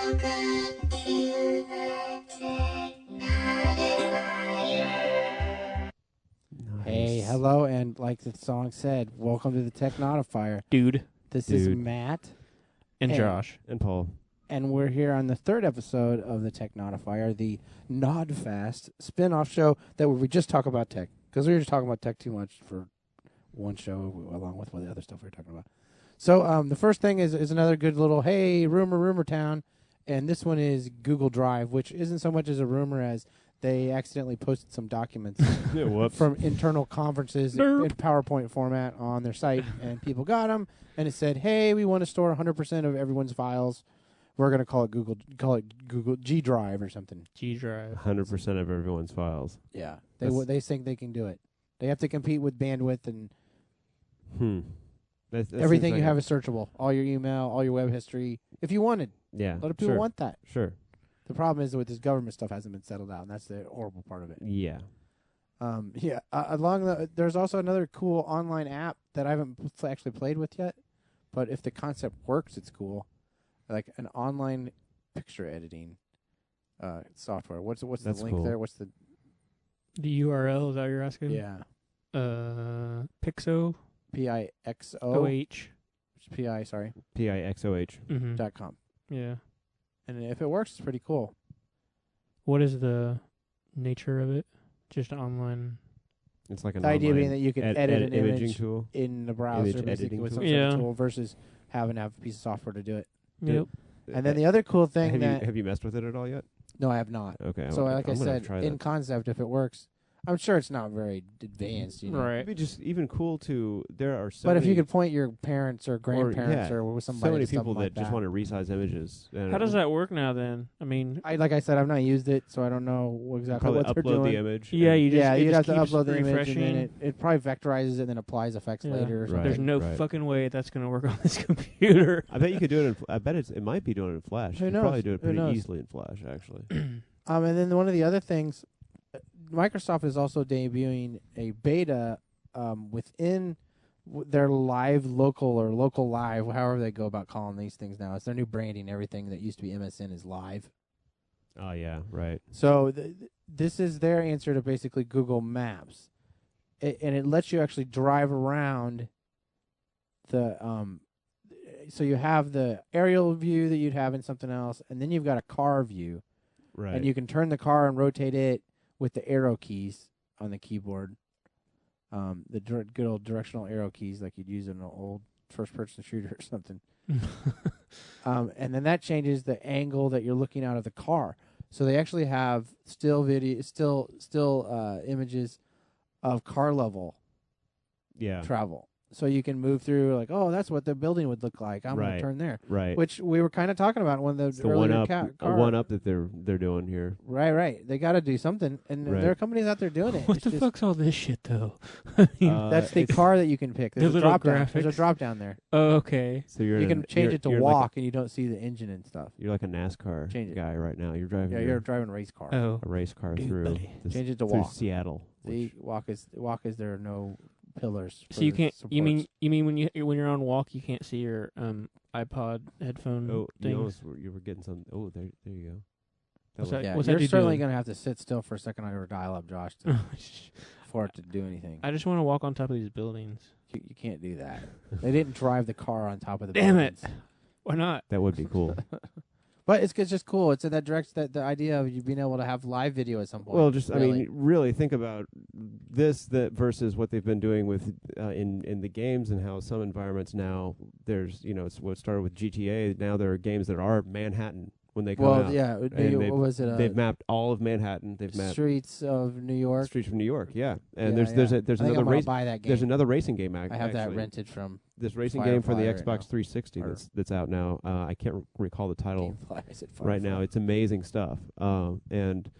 Welcome to the Technodifier. Hey, hello, and like the song said, welcome to the Technodifier. Dude. This is Matt And Hey. Josh. And Paul. and we're here on the third episode of the Technodifier, the Nodfast spin-off show that where we just talk about tech, because we were just talking about tech too much for one show, along with the other stuff we were talking about. So the first thing is another good little, hey, rumor town, and this one is Google Drive, which isn't so much as a rumor as they accidentally posted some documents Yeah, whoops. from internal conferences in PowerPoint format on their site, and people got them, and it said, hey, we want to store 100% of everyone's files. We're going to call it Google G Drive or something. G Drive. 100% of everyone's files. Yeah. That's- They think they can do it. They have to compete with bandwidth, and That everything seems you like have is searchable. All your email, all your web history. If you wanted. Yeah. A lot of people sure. want that. Sure. The problem is with this government stuff hasn't been settled out, and that's the horrible part of it. Yeah. There's also another cool online app that I haven't actually played with yet, but if the concept works, it's cool. Like an online picture editing software. What's the That's link cool. there? What's the The URL, is that what you're asking? yeah Pixo PIXO OH. PI sorry PIXOH. Mm-hmm. .com. Yeah. And if it works, it's pretty cool. What is the nature of it? Just online. It's like an The idea online being that you can edit an imaging image tool. in the browser, Image basically editing with some tool. sort of Yeah. tool versus having to have a piece of software to do it. Yep. And then the other cool thing have you messed with it at all yet? no, I have not. Okay. So I'm like I gonna said, try in that. concept, if it works, I'm sure it's not very advanced, you know. Right. It'd be just even cool to. There are so But many, if you could point your parents or grandparents or somebody so many to something people like that just want to resize images. And How does that work now then? I mean, like I said, I've not used it, so I don't know exactly probably what they're upload doing. the image? yeah, and- you just yeah, it you'd have just to keeps upload the image, and refreshing. then it probably vectorizes it and then applies effects Yeah. later or Right. something. There's no right. fucking way that's going to work on this computer. I bet you could do it. I bet it might be doing it in Flash. Who You could knows? probably do it Who pretty knows? easily in Flash, actually. And then one of the other things, Microsoft is also debuting a beta within their live local or local live, however they go about calling these things now. It's their new branding. Everything that used to be MSN is live. Oh yeah, right. So this is their answer to basically Google Maps, and it lets you actually drive around the. So you have the aerial view that you'd have in something else, and then you've got a car view. Right. And you can turn the car and rotate it with the arrow keys on the keyboard. The good old directional arrow keys like you'd use in an old first-person shooter or something. And then that changes the angle that you're looking out of the car. So they actually have still images of car level yeah. travel. So you can move through like, oh, that's what the building would look like. I'm going Right. to turn there. Right. Which we were kind of talking about in one of It's the the earlier one up that they're doing here. Right. They got to do something, and Right. there are companies out there doing it. What It's the just- fuck's all this shit though? I mean, That's the it's- car that you can pick. The There's a little drop down. There's a graphics. drop down there. oh, okay. So you're You in can a- change you're- it to you're walk, Like and you don't see the engine and stuff. you're like a NASCAR Change it. guy right now. You're driving. Yeah, you're driving a race car. Oh. a race car Dude, through buddy. this- Change it to through walk. Seattle. See, walk is there are no pillars. So you for can't. You supports. mean when you're on walk, you can't see your iPod headphone Oh, things. you were getting some. Oh, there you go. What's was- that? Yeah, What's you're that dude certainly doing? gonna have to sit still for a second on your dial-up, Josh, for it to do anything. I just want to walk on top of these buildings. You can't do that. They didn't drive the car on top of the. Damn it. buildings. Why not? That would be cool. But it's just cool. It's in that direction. That the idea of you being able to have live video at some point. Well, just really. I mean, really think about this that versus what they've been doing with in the games and how some environments now there's it's what started with GTA. Now there are games that are Manhattan when they come well, out. yeah. It would be, And what was it? They've mapped all of Manhattan. They've mapped Streets of New York. streets from New York. Yeah, and Yeah, there's I there's think another I'm gonna race. buy that game. There's another racing game. I have that actually. rented from This racing game for the Firefly right Xbox now. 360 Or- that's out now. I can't recall the title Gamefly. Is it right now. Firefly? It's amazing stuff. And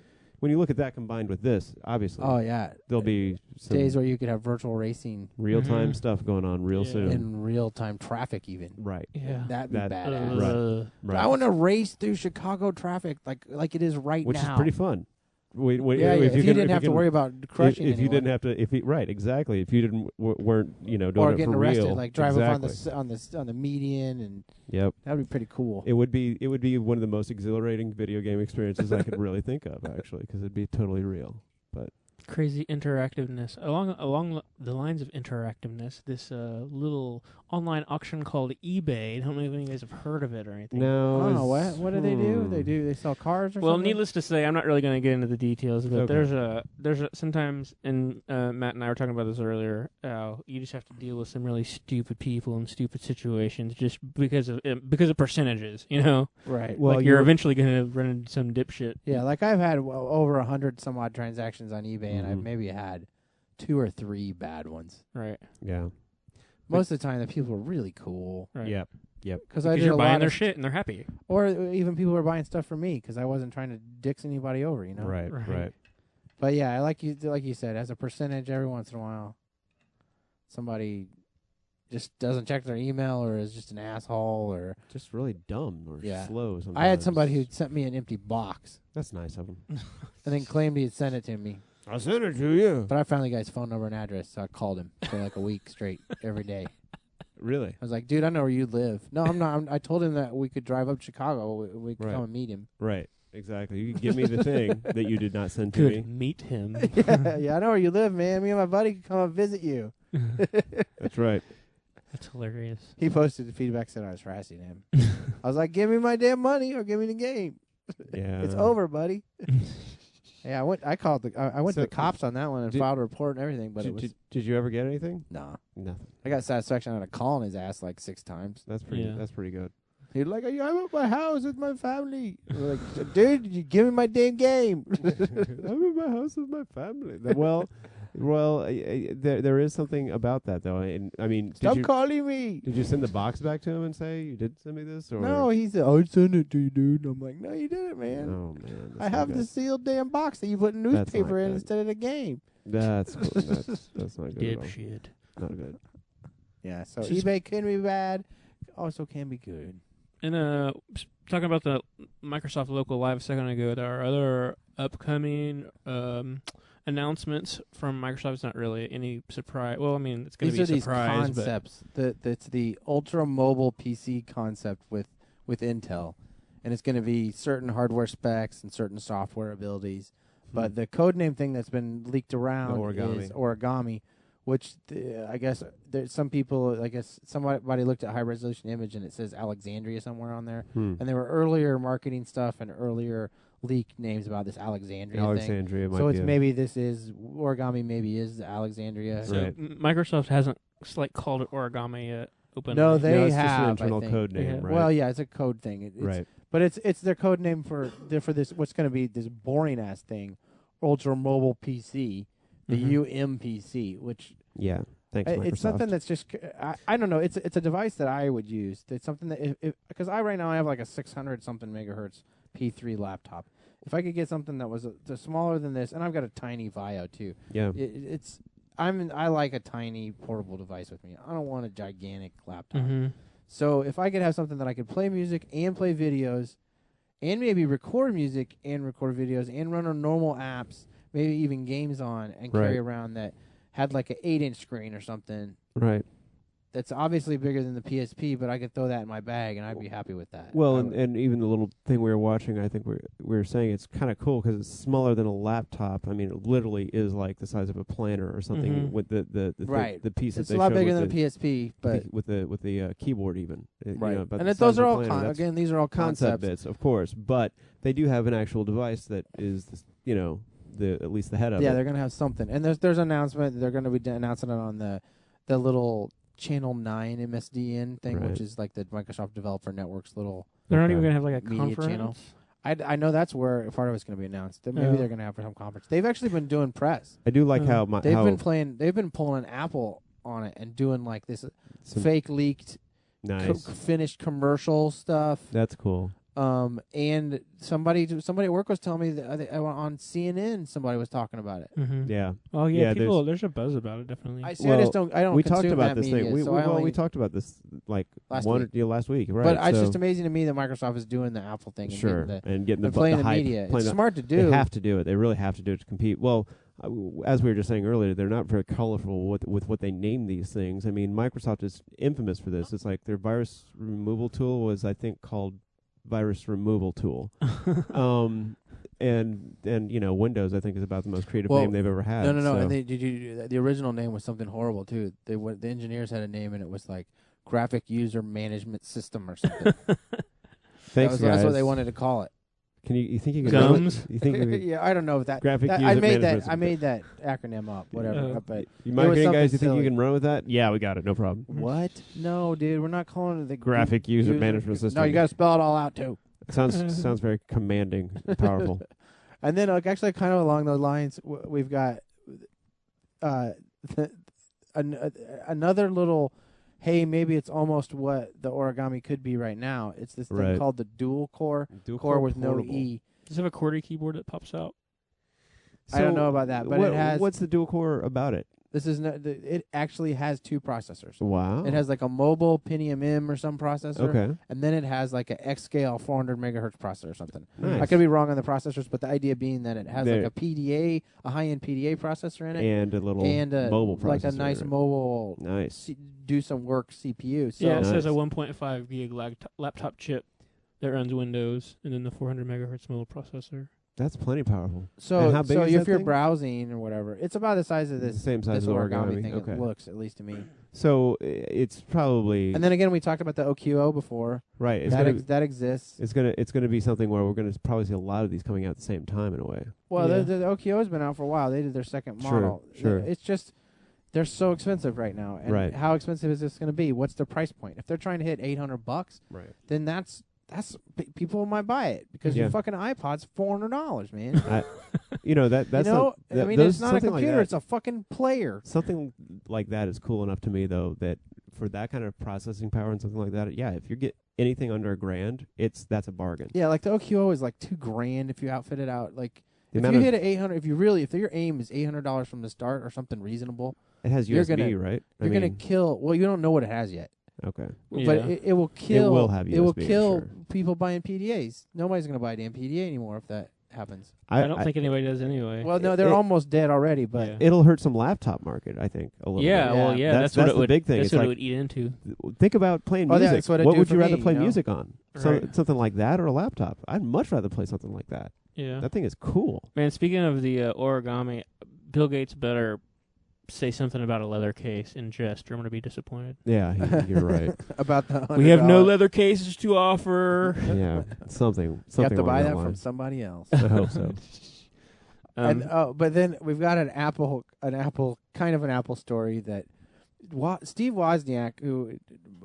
when you look at that combined with this, obviously, Oh yeah. there'll be some days where you could have virtual racing real-time Mhm. stuff going on real Yeah. soon. in real time traffic even. Right. Yeah. That'd be That- badass. Right. I want to race through Chicago traffic like it is right Which now. is pretty fun. Yeah, if you didn't have to worry about crushing if you anyone. didn't have to, right, exactly. If you didn't weren't doing or it getting for arrested, real, like drive exactly. up on the median, and Yep. that would be pretty cool. It would be one of the most exhilarating video game experiences I could really think of, actually, because it'd be totally real. But Crazy interactiveness. Along the lines of interactiveness, this little online auction called eBay. I don't know if any of you guys have heard of it or anything. no, Oh, what do they do? They sell cars or Well, something? needless to say, I'm not really going to get into the details, but Okay. there's a sometimes, and Matt and I were talking about this earlier. You just have to deal with some really stupid people and stupid situations just because of percentages. Right. Well, like you're eventually going to run into some dipshit. Yeah, like I've had over 100 some odd transactions on eBay, and I've Mhm. maybe had 2 or 3 bad ones. Right. Yeah. Most of the time, the people are really cool. Right. Yep. Because I Because did you're a buying lot their of shit and they're happy. or even people were buying stuff for me because I wasn't trying to dicks anybody over, Right. Right. Right. But yeah, like you said, as a percentage, every once in a while, somebody just doesn't check their email or is just an asshole. Or Just really dumb or Yeah. slow. Sometimes. I had somebody who sent me an empty box That's nice of him. and then claimed he'd sent it to me. I'll send it to you. But I found the guy's phone number and address, so I called him for like a week straight every day. Really? I was like, dude, I know where you live. No, I'm not. I told him that we could drive up to Chicago. We could Right. come and meet him. Right. Exactly. You could give me the thing that you did not send to Could me. meet him. yeah, I know where you live, man. Me and my buddy could come and visit you. That's right. That's hilarious. He posted the feedback, said I was harassing him. I was like, give me my damn money or give me the game. Yeah. It's over, buddy. Yeah, I went to So, the cops on that one and did- filed a report and everything, but it was Did you ever get anything? nah. Nothing. I got satisfaction out of calling his ass like 6 times. That's pretty. Yeah. That's pretty good. He's like, I'm at my house with my family. We're like, dude, you give me my damn game. I'm in my house with my family. Well, there is something about that though. And I mean, Stop calling me. did you send the box back to him and say you did send me this? Or No, he said, I'd send it to you, dude. I'm like, no, you didn't, man. Oh man, I have the sealed damn box that you put That's not newspaper in good. instead of the game. That's cool. That's not good at all. Dipshit. Not good. Yeah, so It's just- eBay can be bad, also can be good. And talking about the Microsoft Local Live a second ago, there are other upcoming announcements from Microsoft. It's not really any surprise. Well, I mean, it's going to These be are a these surprise. concepts. It's the ultra mobile PC concept with Intel, and it's going to be certain hardware specs and certain software abilities. But the codename thing that's been leaked around origami. is origami, which I guess there's some people. I guess somebody looked at high resolution image and it says Alexandria somewhere on there. Hmm. And there were earlier marketing stuff and earlier leaked names about this Alexandria thing. Alexandria might So be it's a- maybe this is origami. Maybe is Alexandria. So Right. Microsoft hasn't called it origami yet. Openly. No, they No, it's just have. an internal I think. code name, Yeah. right? Well, yeah, it's a code thing. It's, right. But it's their code name for this. What's going to be this boring ass thing, ultra mobile PC, the Mhm. UMPC, which Yeah. Thanks, Microsoft. it's something that's just I don't know. It's a device that I would use. It's something that because I right now I have like a 600 something megahertz P3 laptop. If I could get something that was smaller than this, and I've got a tiny Vio too. Yeah. I like a tiny portable device with me. I don't want a gigantic laptop. Mm-hmm. So if I could have something that I could play music and play videos, and maybe record music and record videos and run on normal apps, maybe even games on, and carry Right. around that had like an 8-inch screen or something. Right. That's obviously bigger than the PSP, but I could throw that in my bag and I'd be happy with that. Well, I and, would- and even the little thing we were watching, I think we were saying it's kind of cool because it's smaller than a laptop. I mean, it literally is like the size of a planner or something Mhm. with the Right. the piece it's that a they lot showed bigger with than the PSP, but with the keyboard even. right. About And the those size are of a all planner. That's again. These are all concept concepts. bits, of course, but they do have an actual device that is at least the head of Yeah, it. they're gonna have something, and there's an announcement. They're gonna be announcing it on the little Channel 9 MSDN thing, Right. which is like the Microsoft Developer Network's little. They're not Okay. even going to have like a Media conference. channel. I know that's where part of it's going to be announced. That maybe Yeah. they're going to have some conference. They've actually been doing press. I do like how They've been pulling Apple on it and doing like this some fake leaked nice. finished commercial stuff. That's cool. And somebody at work was telling me that on CNN somebody was talking about it. Mm-hmm. Yeah. Oh yeah, Yeah, people. There's a buzz about it, definitely. I just don't. I don't. We talked consume about that this media, thing. so I only, We talked about this like last last week, right? But it's so just amazing to me that Microsoft is doing the Apple thing. sure, And getting the playing the hype, media. playing It's the- smart to do. They have to do it. They really have to do it to compete. Well, as we were just saying earlier, they're not very colorful with what they name these things. I mean, Microsoft is infamous for this. It's like their virus removal tool was, I think, called Virus Removal Tool. And Windows, I think, is about the most creative name they've ever had. No. So. And the original name was something horrible too. The engineers had a name, and it was like Graphic User Management System or something. Thanks, guys. That's what they wanted to call it. Can you think you can Gums? You think you can, Yeah, I don't know if that. Graphic that- User I made Management that. I made that acronym up. Whatever. But you it might was guys? something You think silly. you can run with that? Yeah, we got it. No problem. what? No, dude. We're not calling it the Graphic User Management System. No, you got to spell it all out too. Sounds very commanding, and powerful. And then, actually, kind of along those lines, we've got another little. Hey, maybe it's almost what the origami could be right now. It's this thing Right. called the dual core with portable. no E. Does it have a QWERTY keyboard that pops out? I don't know about that, but it has. What's the dual core about it? This is it actually has two processors. Wow. It has like a mobile Pentium M or some processor, okay. and then it has like a X-Scale 400 megahertz processor or something. Nice. I could be wrong on the processors, but the idea being that it has There- like a PDA, a high-end PDA processor in it, and a little and mobile processor. like a nice mobile Nice. do some work CPU. So Yeah, it says a Nice. 1.5 gig laptop chip that runs Windows, and then the 400 megahertz mobile processor. That's plenty powerful. So And how big is if that you're thing? browsing or whatever, it's about the size of The this same size this as the origami origami. thing. Okay. It looks, at least to me. So it's probably And then again, we talked about the OQO before. right. It's That gonna, that exists. it's gonna be something where we're gonna probably see a lot of these coming out at the same time in a way. Well, Yeah. the OQO has been out for a while. They did their second Sure, model. sure. It's just they're so expensive right now. And Right. how expensive is this going to be? What's their price point? If they're trying to hit $800, Right. then that's people might buy it because Yeah. your fucking iPod's $400, man. That's you know, not, I mean, those- it's not a something like computer; that- it's a fucking player. Something like that is cool enough to me, though, that for that kind of processing power and something like that, yeah, if you get anything under $1,000, that's a bargain. Yeah, like the OQO is like $2,000 if you outfit it out. Like The if amount you of- hit at 800, if your aim is $800 from the start or something reasonable, It has you're USB, gonna- right? I you're gonna mean, kill. Well, you don't know what it has yet. okay. But Yeah. it will kill. will have It will USB, kill sure. people buying PDAs. Nobody's going to buy a damn PDA anymore if that happens. I don't think anybody does anyway. Well, no, they're it- almost dead already. But Yeah. it'll hurt some laptop market, I think, a little yeah, bit. well, yeah, That's what it the would. big thing. That's It's what like- it would eat into. Think about playing Oh, yeah, music. that's what it what do would for you rather me, play you know? music on? Right. Something like that or a laptop? I'd much rather play something like that. Yeah, That thing is cool. man. Speaking of the origami, Bill Gates better say something about a leather case in jest, or I'm going to be disappointed. Yeah, you're right. about the $100. We have no leather cases to offer. Yeah, something. You have to along buy that line. from somebody else. I hope so. And but then we've got an Apple kind of an Apple story that Steve Wozniak, who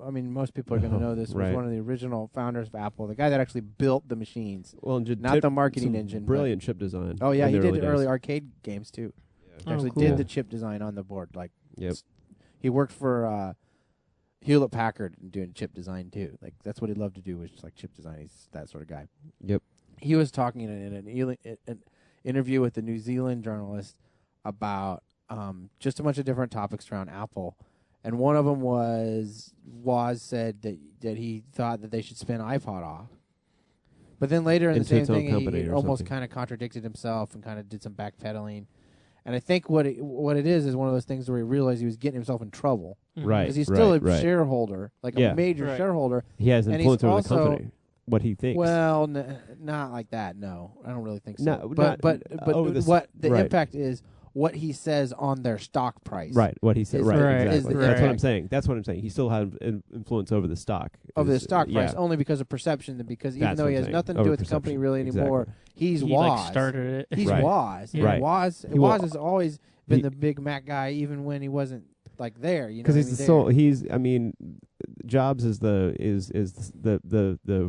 I mean most people are going to know this, was Right. one of the original founders of Apple, the guy that actually built the machines, Well, and just not the marketing engine. but- Brilliant chip design. Oh yeah, in he the did early days. early arcade games too. He Oh, actually cool. did the chip design on the board. Like Yep. he worked for Hewlett Packard doing chip design too. Like that's what he loved to do, was just like chip design. He's that sort of guy. Yep. He was talking in an interview with the New Zealand journalist about just a bunch of different topics around Apple, and one of them was Woz said that he thought that they should spin iPod off. But then later in the Into same its own thing, company he or almost something. kind of contradicted himself and kind of did some backpedaling. And I think what it is one of those things where he realized he was getting himself in trouble. Right. Because he's still a right. shareholder, like Yeah. a major Right. shareholder. He has And he's influence over the also- company. What he thinks. Well, not like that. No, I don't really think so. No, but not- over the what the right. impact is what he says on their stock price. Right, what he said. is- Right, right, exactly. is the That's what I'm impact saying. That's what I'm saying. He still has influence over the stock. Of the Is- stock price, yeah. only because of perception. Because even That's though what he I'm has saying. nothing to do Over with the company perception. really anymore, Exactly. he's he Woz. like started it. He's Right. Woz. Yeah. Right. Woz He will- has always been he- the big Mac guy, even when he wasn't. like there. You know, because what he's I mean, the there. soul. He's, I mean, Jobs is the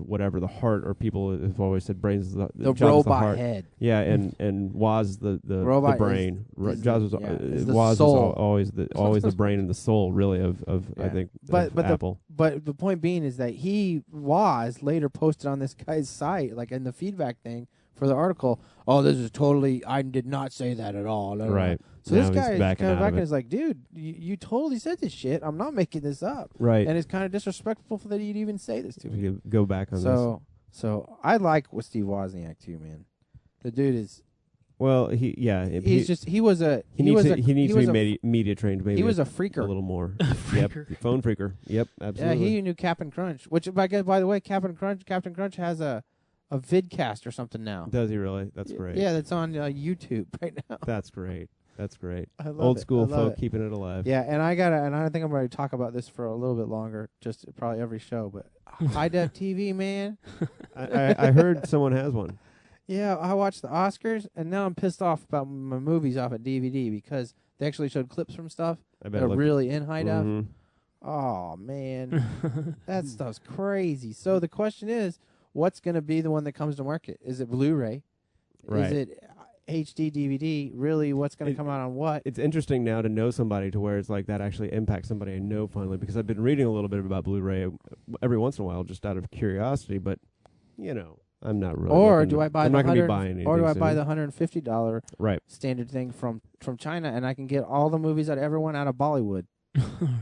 whatever, the heart, or people have always said brains is the Jobs is the robot heart. head. Yeah, and Woz is the Robot brain. is Jobs the- is the Woz soul. is always the brain and the soul, really, of Yeah. I think But of Apple. But the point being is that he was later posted on this guy's site, like in the feedback thing for the article. Oh, this is totally. I did not say that at all. Blah, blah, blah. Right. So Now this he's guy is backing kind of out of back and it. is like, dude, you totally said this shit. I'm not making this up. Right. And it's kind of disrespectful that you'd even say this to If me. you go back on this. So I like with Steve Wozniak too, man. The dude is. Well, he He needs to be media trained, maybe. He was a a freaker. little more. Freaker. Yep, phone freaker. Yep, Yeah, absolutely. he knew Captain Crunch. Which, by the way, Captain Crunch has a vidcast or something now. Does he really? That's great. Yeah, that's on YouTube right now. That's great. That's great. I love Old it. school I love folk it. keeping it alive. Yeah, and I think I'm going to talk about this for a little bit longer, just probably every show. But high def TV, man. I heard someone has one. Yeah, I watched the Oscars, and now I'm pissed off about my movies off at DVD because they actually showed clips from stuff I that bet are it looked. really in high def. Mhm. Oh man, that stuff's crazy. So the question is, what's going to be the one that comes to market? Is it Blu-ray? Right. Is it HD DVD? Really, what's going to come out on what? It's interesting now to know somebody to where it's like that actually impacts somebody I know finally, because I've been reading a little bit about Blu-ray every once in a while just out of curiosity, but I'm not really. Or looking- do I buy I'm the not gonna be $100 buying anything or do I soon. buy the $150 right? standard thing from China, and I can get all the movies that ever went out of Bollywood?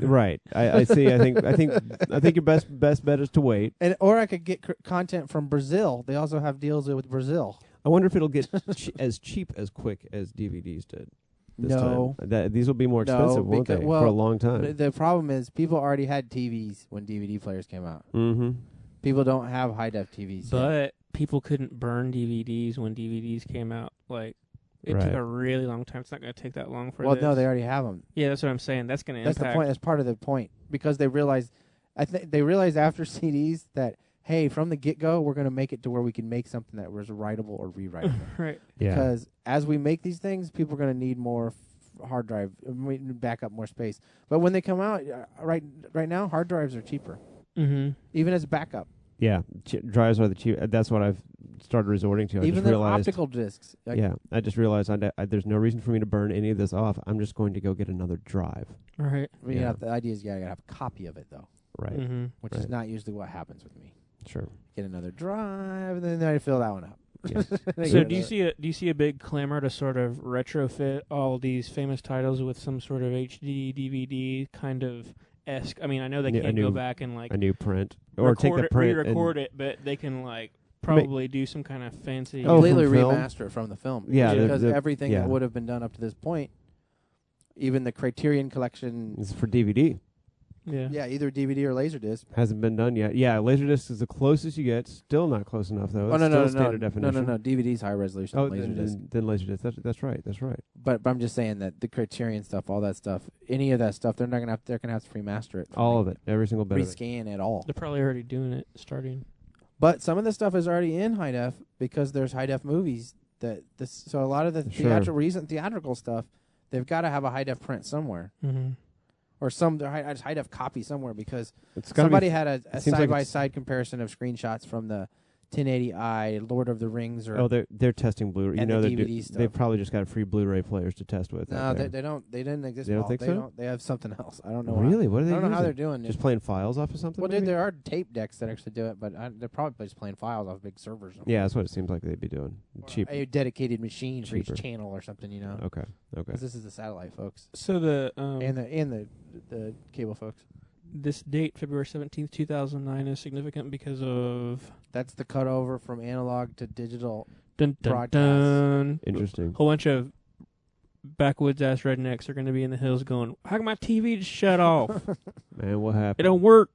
Right. I see. I think your best bet is to wait. And or I could get content from Brazil. They also have deals with Brazil. I wonder if it'll get as cheap as quick as DVDs did. This No. time. These will be more expensive, won't they? well, for a long time. The problem is people already had TVs when DVD players came out. Mm-hmm. People don't have high def TVs. yet. But people couldn't burn DVDs when DVDs came out. Like, it took Right. a really long time. It's not going to take that long for well, this. no, they already have them. Yeah, that's what I'm saying. That's going to That's impact. the point. That's part of the point because they realized. They realized after CDs that hey, from the get go, we're going to make it to where we can make something that was writable or rewritable. Right. Yeah. Because as we make these things, people are going to need more hard drive, back up more space. But when they come out, right now, hard drives are cheaper, Mm-hmm. even as backup. Yeah. Drives are the cheap. That's what I've started resorting to. I Even just the realized. optical discs. Like, Yeah. I just realized there's no reason for me to burn any of this off. I'm just going to go get another drive. Right. I mean, Yeah. the idea is you got to have a copy of it though, Right. Mm-hmm. which is Right. not usually what happens with me. Sure. Get another drive, and then I fill that one up. Yeah. So do you see a big clamor to sort of retrofit all these famous titles with some sort of HD DVD kind of esque? I mean, I know they Yeah, can't go back and like A new print. Or take the print. re-record it, but they can like probably do some kind of fancy. Oh, Completely from film? remaster it from the film. Yeah, because the- everything yeah. that would have been done up to this point, even the Criterion collection, It's for DVD. Yeah. yeah, either DVD or Laserdisc. Hasn't been done yet. Yeah, Laserdisc is the closest you get. Still not close enough though. Oh It's no, still no, standard no, definition. no. DVD's high resolution. Oh, Laserdisc. then Laserdisc. That's right. That's right. But I'm just saying that the Criterion stuff, all that stuff, any of that stuff, they're gonna have to remaster it. All of it. Every single bit of it. rescan it all. They're probably already doing it, starting. But some of the stuff is already in high def because there's high def movies so a lot of the Sure. recent theatrical stuff, they've got to have a high def print somewhere Mm-hmm. or some high def copy somewhere because It's gotta somebody be, had a it seems like side by it's- side comparison of screenshots from the 1080i Lord of the Rings or Oh, they're testing Blu-ray. You and know, the they're DVD stuff. they've probably just got free Blu-ray players to test with. no, out they there. don't. They didn't exist. They don't Paul. think they so? Don't. They have something else. I don't know. Really? What are I they don't know how using? they're doing it. Just playing files off of something? Well, maybe? there are tape decks that actually do it, but they're probably just playing files off big servers. Yeah, that's what it seems like they'd be doing. Or Cheap. a dedicated machine for Cheaper. each channel or something, you know. Okay. Okay. Because this is the satellite, folks, So the and the cable, folks. this date, February 17th, 2009, is significant because of That's the cutover from analog to digital. dun dun Broadcast. dun. Interesting. Whole bunch of backwoods ass rednecks are going to be in the hills going, "How come my TV just shut off? Man, what It happened? don't work."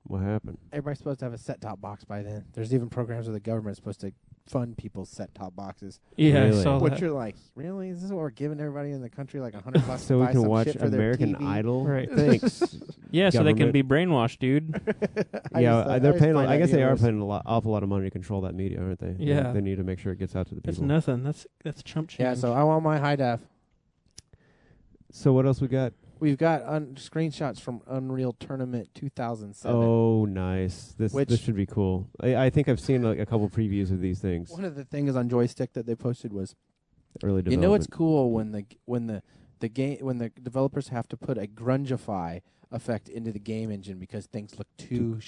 What happened? Everybody's supposed to have a set-top box by then. There's even programs where the government's supposed to fund people's set-top boxes. Yeah, Really? I saw Which that. you're like, really? Is this what we're giving everybody in the country, like $100 So to we buy can some watch shit for their American TV? Idol? Right. Thanks. Yeah, so they can Government. be brainwashed, dude. They're paying. I guess they are paying. paying awful lot of money to control that media, aren't they? Yeah. They need to make sure it gets out to the That's people. nothing. That's chump change. Yeah, so I want my high def. So what else we got? We've got screenshots from Unreal Tournament 2007. Oh, nice. This should be cool. I think I've seen like a couple previews of these things. One of the things on Joystick that they posted was, Early development. you know, it's cool when the developers have to put a grungify effect into the game engine because things look too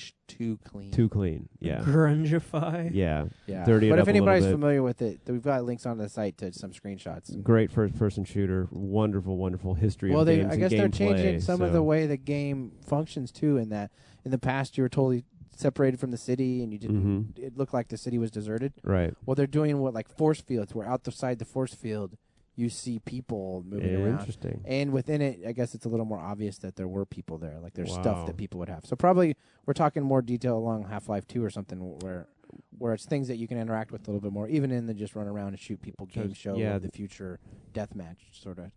clean. Too clean. Yeah. Grungify. Yeah. Yeah. Dirty it But up if a little anybody's bit. familiar with it, we've got links on the site to some screenshots. Great first-person shooter. Wonderful history Well, of games I guess they're and changing gameplay, some of the way the game functions too. In that, in the past, you were totally separated from the city, and you didn't. It looked like the city was deserted. Right. Well, they're doing like force fields, where outside the force field, you see people moving around. Interesting. And within it, I guess it's a little more obvious that there were people there. Like there's Wow. stuff that people would have. So probably we're talking more detail along Half-Life 2 or something where it's things that you can interact with a little bit more, even in the just run around and shoot people game show of the future deathmatch sort of. I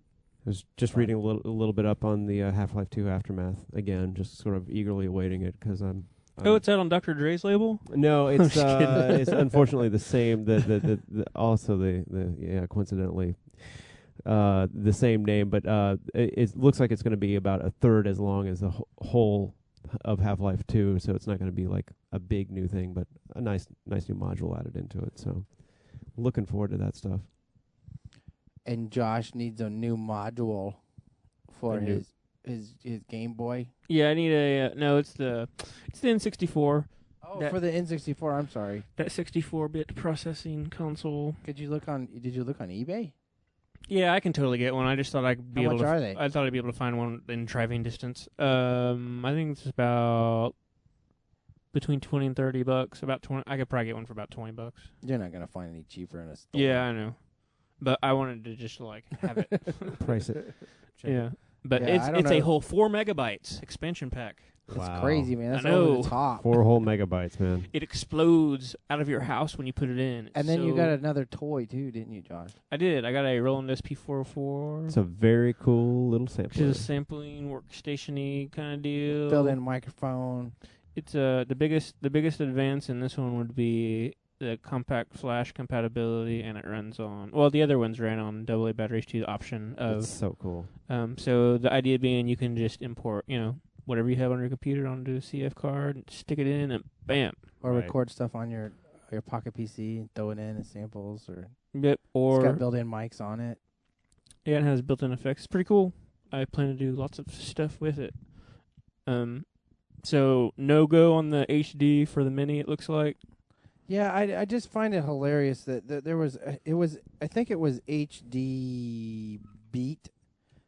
was just reading a little bit up on the Half-Life 2 Aftermath again, just sort of eagerly awaiting it because I'm. Oh, it's out on Dr. Dre's label? No, it's just kidding. it's unfortunately the same. Coincidentally, the same name, but it looks like it's going to be about a third as long as the whole of Half-Life 2. So it's not going to be like a big new thing, but a nice new module added into it. So looking forward to that stuff. And Josh needs a new module for his Game Boy. Yeah, I need a no. It's the N64. Oh, for the N64. I'm sorry. That 64-bit processing console. Did you look on eBay? Yeah, I can totally get one. I just thought I'd be How able much to. are they? I thought I'd be able to find one in driving distance. I think it's about between $20 and $30. About 20. I could probably get one for about $20. You're not gonna find any cheaper in a store. Yeah, I know. But I wanted to just like have it. Price it. Check Yeah. But Yeah, it's a whole 4 megabytes expansion pack. That's Wow. crazy, man. That's I know. over the top. 4 whole megabytes, man. It explodes out of your house when you put it in. And then you got another toy too, didn't you, Josh? I did. I got a Roland SP404. It's a very cool little Which sampler. is a sampling workstation-y kind of deal. Built-in microphone. It's the biggest advance in this one would be the compact flash compatibility, and it runs on. Well, the other ones ran on AA batteries to the option of. It's so cool. So the idea being you can just import, whatever you have on your computer onto a CF card, stick it in, and bam. Or Right. record stuff on your Pocket PC and throw it in as samples. Or Yep. it's Or got built-in mics on it. yeah, it has built-in effects. It's pretty cool. I plan to do lots of stuff with it. So no go on the HD for the Mini. It looks like. Yeah, I just find it hilarious that there was I think it was HD Beat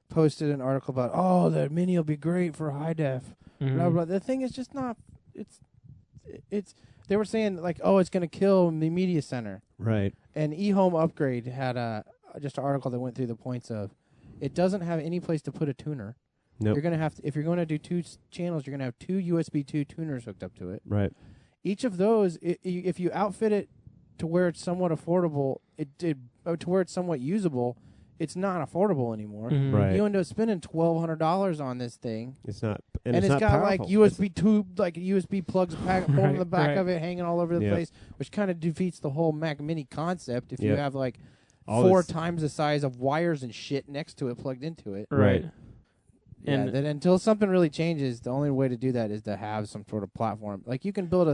posted an article about the Mini will be great for high def. Blah, blah. The thing is just not. It's they were saying like it's going to kill the media center. Right. And eHome Upgrade had just an article that went through the points of it doesn't have any place to put a tuner. Nope. You're gonna have to, if you're going to do 2 channels, you're going to have 2 USB 2 tuners hooked up to it. Right. Each of those, if you outfit it to where it's somewhat affordable, to where it's somewhat usable, it's not affordable anymore. Mhm. Right. You end up spending $1,200 on this thing, It's not, and it's not got like powerful. USB tube, like USB plugs holding Right, the back right. of it, hanging all over the Yep. place, which kind of defeats the whole Mac Mini concept. If you Yep. have like All 4 this- times the size of wires and shit next to it plugged into it. Right. Yeah, And- then until something really changes, the only way to do that is to have some sort of platform. Like you can build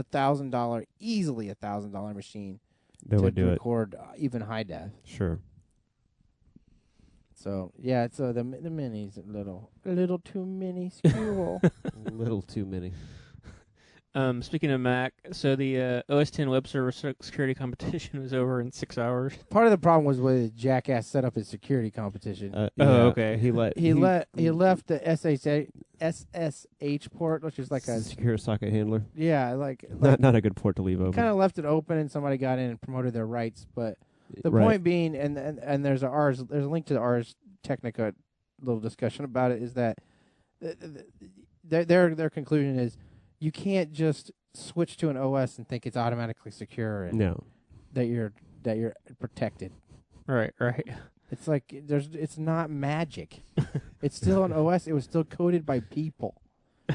easily $1,000 machine That to would do it. record even high def. Sure. So yeah, so the mini's a little too mini school. A little too many. Speaking of Mac, so the OS X web server security competition was over in 6 hours. Part of the problem was when Jackass set up his security competition. Okay. He left The SSH port, which is like a secure socket handler. like Not a good port to leave open. kind of left it open, and somebody got in and promoted their rights. But the Right. point being, and there's a link to the Ars Technica little discussion about it, is that their conclusion is you can't just switch to an OS and think it's automatically secure and No. that you're protected. Right. It's like it's not magic. It's still an OS. It was still coded by people.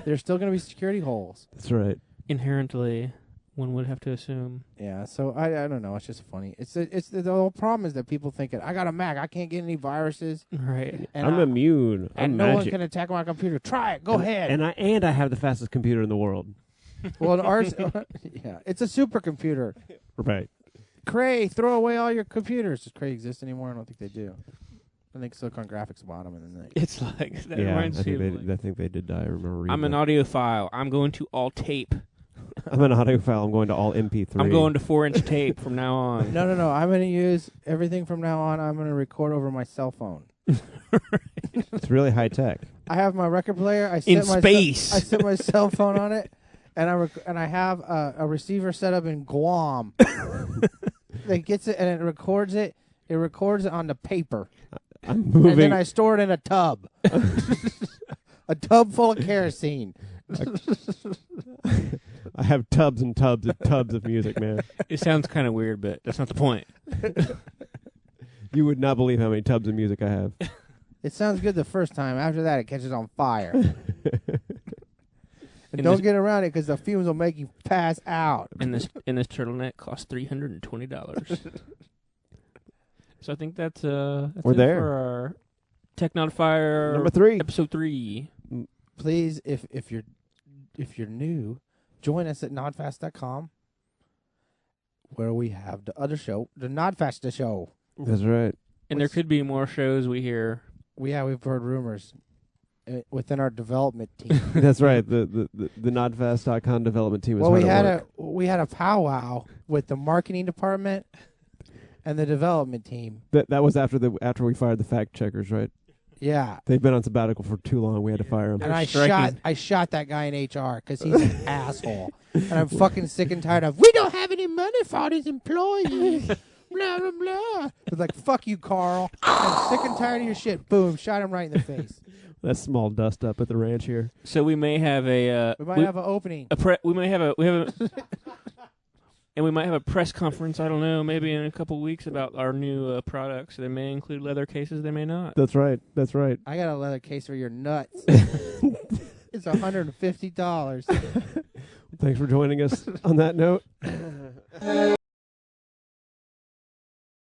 There's still going to be security holes. That's right. Inherently One would have to assume. Yeah, so I don't know. It's just funny. The whole problem is that people thinking I got a Mac, I can't get any viruses, Right. and I'm immune. and I'm no one magic. can attack my computer. Try it. Go ahead. And I have the fastest computer in the world. Well, ours, yeah, it's a supercomputer. Right. Cray, throw away all your computers. Does Cray exist anymore? I don't think they do. I think Silicon Graphics bought them, and then It's like that Yeah, I reminds think, me of, like, I think they did die. I remember reading I'm an that. audiophile. I'm going to all tape. I'm an audiophile. I'm going to all MP3. I'm going to 4-inch tape from now on. No. I'm going to use everything from now on. I'm going to record over my cell phone. It's really high tech. I have my record player. I In set my space. I set my cell phone on it, and I have a receiver set up in Guam that gets it and it records it. It records it on the paper, I'm and moving. then I store it in a tub, a tub full of kerosene. I have tubs and tubs and tubs of music, man. It sounds kind of weird, but that's not the point. You would not believe how many tubs of music I have. It sounds good the first time. After that, it catches on fire. And In don't this- get around it because the fumes will make you pass out. And this turtleneck costs $320. So I think that's We're it there. for our Technodifier Number 3. episode 3. Please, if you're new, join us at nodfast.com, where we have the other show, the Nodfast show. That's right. And there could be more shows we hear. We've heard rumors within our development team. That's right. The nodfast.com development team is Well, hard we at had work. we had a powwow with the marketing department and the development team. That was after we fired the fact checkers, right? Yeah. They've been on sabbatical for too long. We had to fire them. And They're I shot that guy in HR because he's an asshole. And I'm fucking sick and tired of, we don't have any money for all these employees. Blah, blah, blah. It's like, fuck you, Carl. I'm sick and tired of your shit. Boom. Shot him right in the face. That's small dust up at the ranch here. So we may have a We might have an opening. we might have a and we might have a press conference. I don't know, maybe in a couple weeks about our new products. They may include leather cases. They may not. That's right. That's right. I got a leather case for your nuts. It's $150. Thanks for joining us on that note.